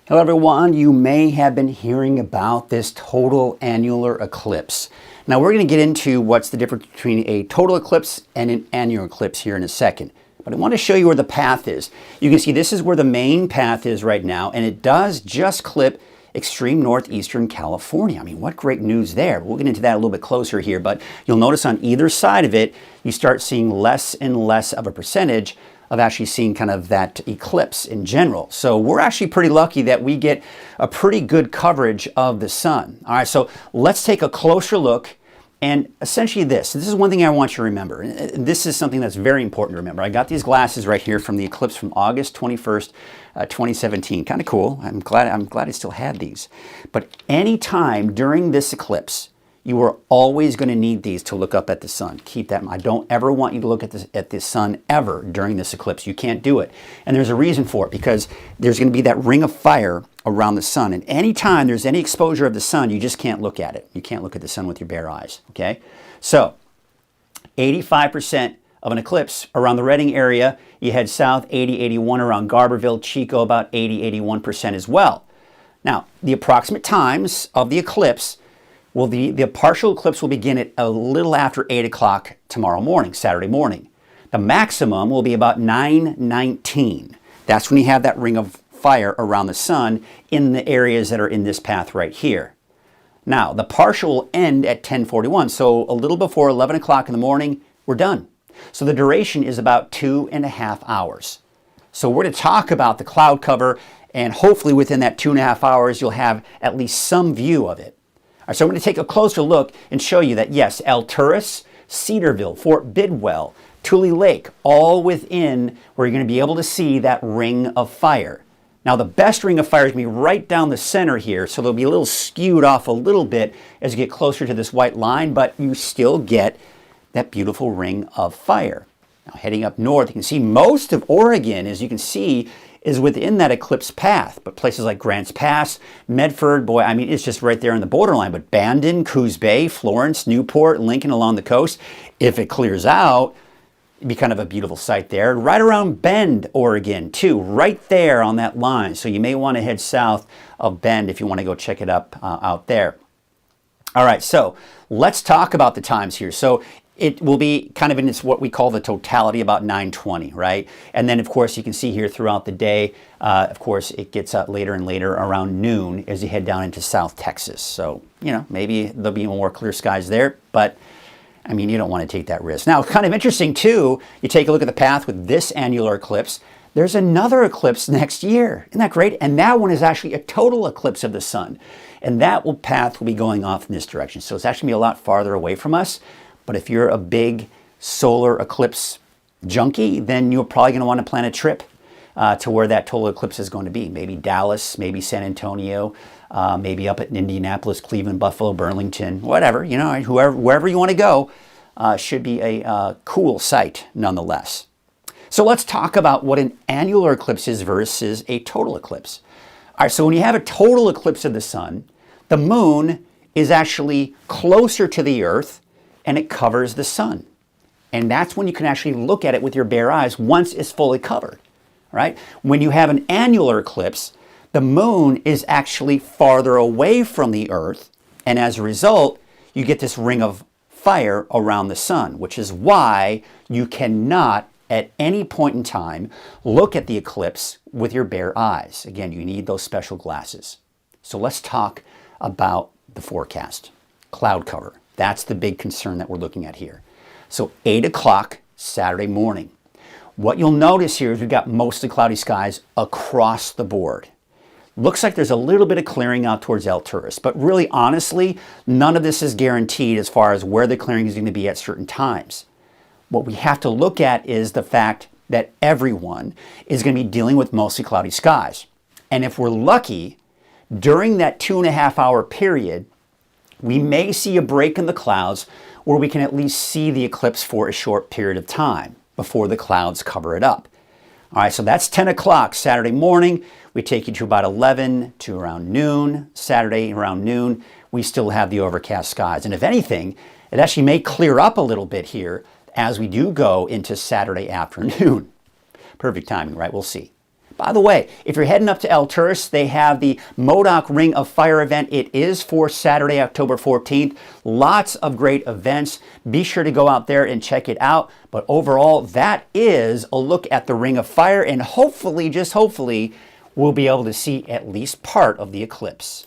Hello everyone, you may have been hearing about this total annular eclipse. Now we're going to get into what's the difference between a total eclipse and an annular eclipse here in a second. But I want to show you where the path is. You can see this is where the main path is right now, and it does just clip extreme northeastern California. I mean, what great news there. We'll get into that a little bit closer here, but you'll notice on either side of it, you start seeing less and less of a percentage of actually seeing kind of that eclipse in general. So we're actually pretty lucky that we get a pretty good coverage of the sun. All right, so let's take a closer look. And essentially this is one thing I want you to remember. This is something that's very important to remember. I got these glasses right here from the eclipse from August 21st, 2017. Kind of cool. I'm glad I still had these. But anytime during this eclipse, you are always going to need these to look up at the sun. Keep that in mind. I don't ever want you to look at the sun ever during this eclipse. You can't do it. And there's a reason for it, because there's going to be that ring of fire around the sun. And anytime there's any exposure of the sun, you just can't look at it. You can't look at the sun with your bare eyes. Okay? So 85% of an eclipse around the Redding area. You head south, 80, 81 around Garberville, Chico, about 80, 81% as well. Now, the approximate times of the eclipse, well, the partial eclipse will begin at a little after 8 o'clock tomorrow morning, Saturday morning. The maximum will be about 9:19. That's when you have that ring of fire around the sun in the areas that are in this path right here. Now, the partial will end at 10:41, so a little before 11 o'clock in the morning, we're done. So the duration is about 2.5 hours. So we're going to talk about the cloud cover, and hopefully within that 2.5 hours, you'll have at least some view of it. All right, so I'm going to take a closer look and show you that, yes, Alturas, Cedarville, Fort Bidwell, Tule Lake, all within where you're going to be able to see that ring of fire. Now, the best ring of fire is going to be right down the center here, so they'll be a little skewed off a little bit as you get closer to this white line, but you still get that beautiful ring of fire. Now, heading up north, you can see most of Oregon, as you can see, is within that eclipse path. But places like Grants Pass, Medford, boy, I mean, it's just right there on the borderline. But Bandon, Coos Bay, Florence, Newport, Lincoln along the coast, if it clears out, it'd be kind of a beautiful sight there. Right around Bend, Oregon, too, right there on that line. So you may want to head south of Bend if you want to go check it up out there. All right, so let's talk about the times here. So it will be kind of in what we call the totality, about 9:20, right? And then, of course, you can see here throughout the day, of course, it gets later and later around noon as you head down into South Texas. So, you know, maybe there'll be more clear skies there, but I mean, you don't want to take that risk. Now, kind of interesting, too, you take a look at the path with this annular eclipse. There's another eclipse next year. Isn't that great? And that one is actually a total eclipse of the sun. And that path will be going off in this direction. So it's actually going to be a lot farther away from us. But if you're a big solar eclipse junkie, then you're probably going to want to plan a trip to where that total eclipse is going to be. Maybe Dallas, maybe San Antonio, maybe up at Indianapolis, Cleveland, Buffalo, Burlington, whatever. You know, wherever you want to go should be a cool sight nonetheless. So let's talk about what an annular eclipse is versus a total eclipse. All right, so when you have a total eclipse of the sun, the moon is actually closer to the Earth, and it covers the sun. And that's when you can actually look at it with your bare eyes once it's fully covered, right? When you have an annular eclipse, the moon is actually farther away from the Earth, and as a result, you get this ring of fire around the sun, which is why you cannot at any point in time look at the eclipse with your bare eyes. Again, you need those special glasses. So let's talk about the forecast. Cloud cover. That's the big concern that we're looking at here. So 8 o'clock Saturday morning. What you'll notice here is we've got mostly cloudy skies across the board. Looks like there's a little bit of clearing out towards Alturas, but really, honestly, none of this is guaranteed as far as where the clearing is going to be at certain times. What we have to look at is the fact that everyone is going to be dealing with mostly cloudy skies. And if we're lucky, during that 2.5 hour period, we may see a break in the clouds where we can at least see the eclipse for a short period of time before the clouds cover it up. All right, so that's 10 o'clock Saturday morning. We take you to about 11 to around noon. Saturday around noon, we still have the overcast skies. And if anything, it actually may clear up a little bit here as we do go into Saturday afternoon. Perfect timing, right? We'll see. By the way, if you're heading up to El Tourist, they have the Modoc Ring of Fire event. It is for Saturday, October 14th. Lots of great events. Be sure to go out there and check it out. But overall, that is a look at the Ring of Fire, and hopefully, just hopefully, we'll be able to see at least part of the eclipse.